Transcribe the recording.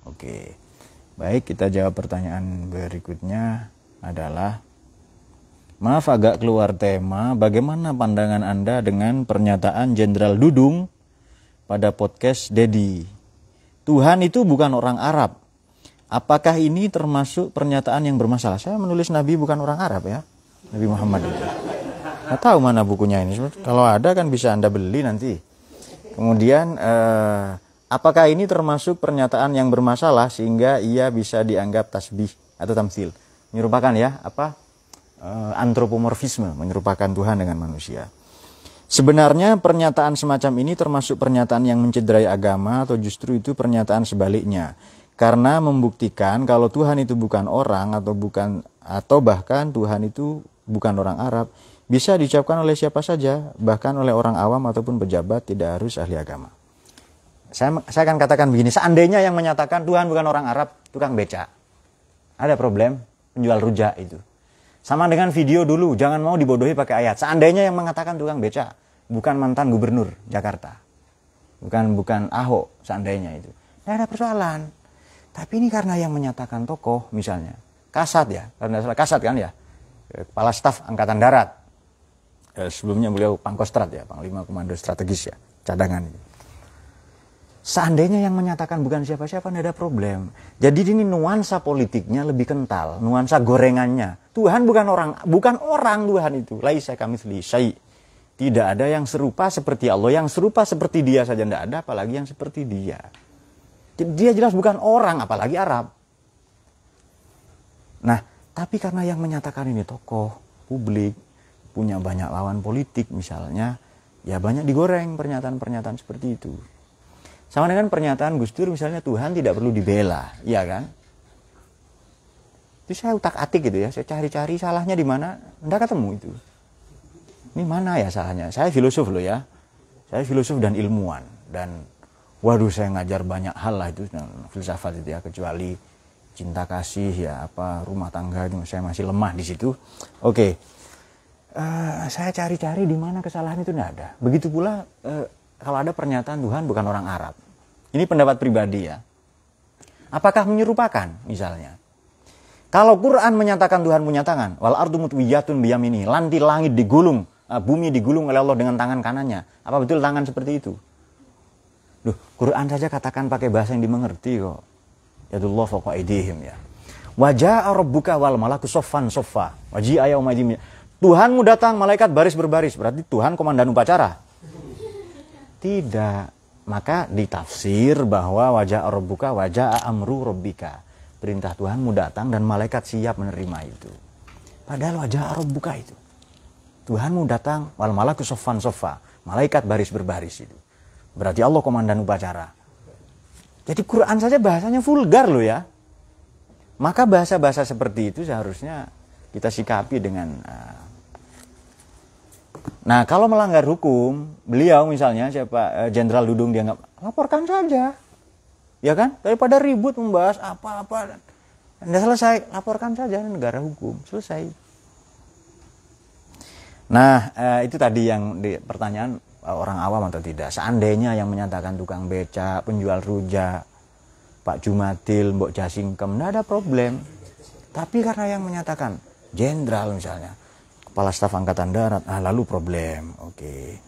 Oke. Baik, kita jawab pertanyaan berikutnya adalah, maaf agak keluar tema, bagaimana pandangan Anda dengan pernyataan Jenderal Dudung pada podcast Dedi? Tuhan itu bukan orang Arab. Apakah ini termasuk pernyataan yang bermasalah? Saya menulis Nabi bukan orang Arab ya, Nabi Muhammad itu. Nggak tahu mana bukunya ini. Kalau ada kan bisa Anda beli nanti. Kemudian apakah ini termasuk pernyataan yang bermasalah sehingga ia bisa dianggap tasbih atau tamtsil? Menyerupakan ya, antropomorfisme, menyerupakan Tuhan dengan manusia. Sebenarnya pernyataan semacam ini termasuk pernyataan yang mencederai agama atau justru itu pernyataan sebaliknya. Karena membuktikan kalau Tuhan itu bukan orang atau bahkan Tuhan itu bukan orang Arab, bisa diucapkan oleh siapa saja, bahkan oleh orang awam ataupun pejabat, tidak harus ahli agama. Saya akan katakan begini, seandainya yang menyatakan Tuhan bukan orang Arab, tukang beca, ada problem, penjual rujak itu. Sama dengan video dulu, jangan mau dibodohi pakai ayat. Seandainya yang mengatakan tukang beca, bukan mantan gubernur Jakarta, bukan Ahok, seandainya itu, tidak ada persoalan. Tapi ini karena yang menyatakan tokoh, misalnya Kasat ya, karena salah Kasat kan ya, Kepala Staf Angkatan Darat. Sebelumnya beliau Pangkostrat ya, Panglima Komando Strategis ya, cadangan. Seandainya yang menyatakan bukan siapa-siapa, tidak ada problem. Jadi ini nuansa politiknya lebih kental, nuansa gorengannya. Tuhan bukan orang Tuhan itu. Laisa kamitslihi syai'. Tidak ada yang serupa seperti Allah, yang serupa seperti Dia saja tidak ada, apalagi yang seperti Dia. Dia jelas bukan orang, apalagi Arab. Nah, tapi karena yang menyatakan ini tokoh publik, punya banyak lawan politik misalnya, ya banyak digoreng pernyataan-pernyataan seperti itu. Sama dengan pernyataan Gus Dur misalnya, Tuhan tidak perlu dibela, iya kan? Itu saya utak-atik gitu ya, saya cari-cari salahnya di mana, enggak ketemu itu. Ini mana ya salahnya? Saya filosof loh ya, saya filosof dan ilmuwan, dan waduh saya ngajar banyak hal lah itu, filsafat itu ya, kecuali cinta kasih ya, rumah tangga itu saya masih lemah di situ. Oke. Saya cari-cari di mana kesalahan itu tidak ada. Begitu pula kalau ada pernyataan Tuhan bukan orang Arab. Ini pendapat pribadi ya. Apakah menyerupakan misalnya? Kalau Quran menyatakan Tuhan punya tangan, wal ardu mutwiyatun biyamini, langit digulung, bumi digulung oleh Allah dengan tangan kanannya. Apa betul tangan seperti itu? Loh, Quran saja katakan pakai bahasa yang dimengerti kok. Yadullah fawqa aydihim ya. Wa jaa rabbuka wal malaku soffan soffa. Wa ji'a yauma idzin. Tuhanmu datang, malaikat baris berbaris. Berarti Tuhan komandan upacara? Tidak. Maka ditafsir bahwa wajah rabbuka wajah amru rabbika. Perintah Tuhanmu datang dan malaikat siap menerima itu. Padahal wajah rabbuka itu. Tuhanmu datang, wal malaku soffan soffa. Malaikat baris berbaris itu. Berarti Allah komandan upacara. Jadi Quran saja bahasanya vulgar loh ya. Maka bahasa-bahasa seperti itu seharusnya kita sikapi dengan Nah, kalau melanggar hukum, beliau misalnya siapa Jenderal Dudung dianggap, laporkan saja. Ya kan? Daripada ribut membahas apa-apa. Anda selesai, laporkan saja, negara hukum, selesai. Nah, itu tadi yang di pertanyaan orang awam atau tidak. Seandainya yang menyatakan tukang beca, penjual rujak, Pak Jumatil, Mbok Jasingkem, tidak ada problem. Tapi karena yang menyatakan jenderal misalnya, Kepala Staf Angkatan Darat, lalu problem. Oke.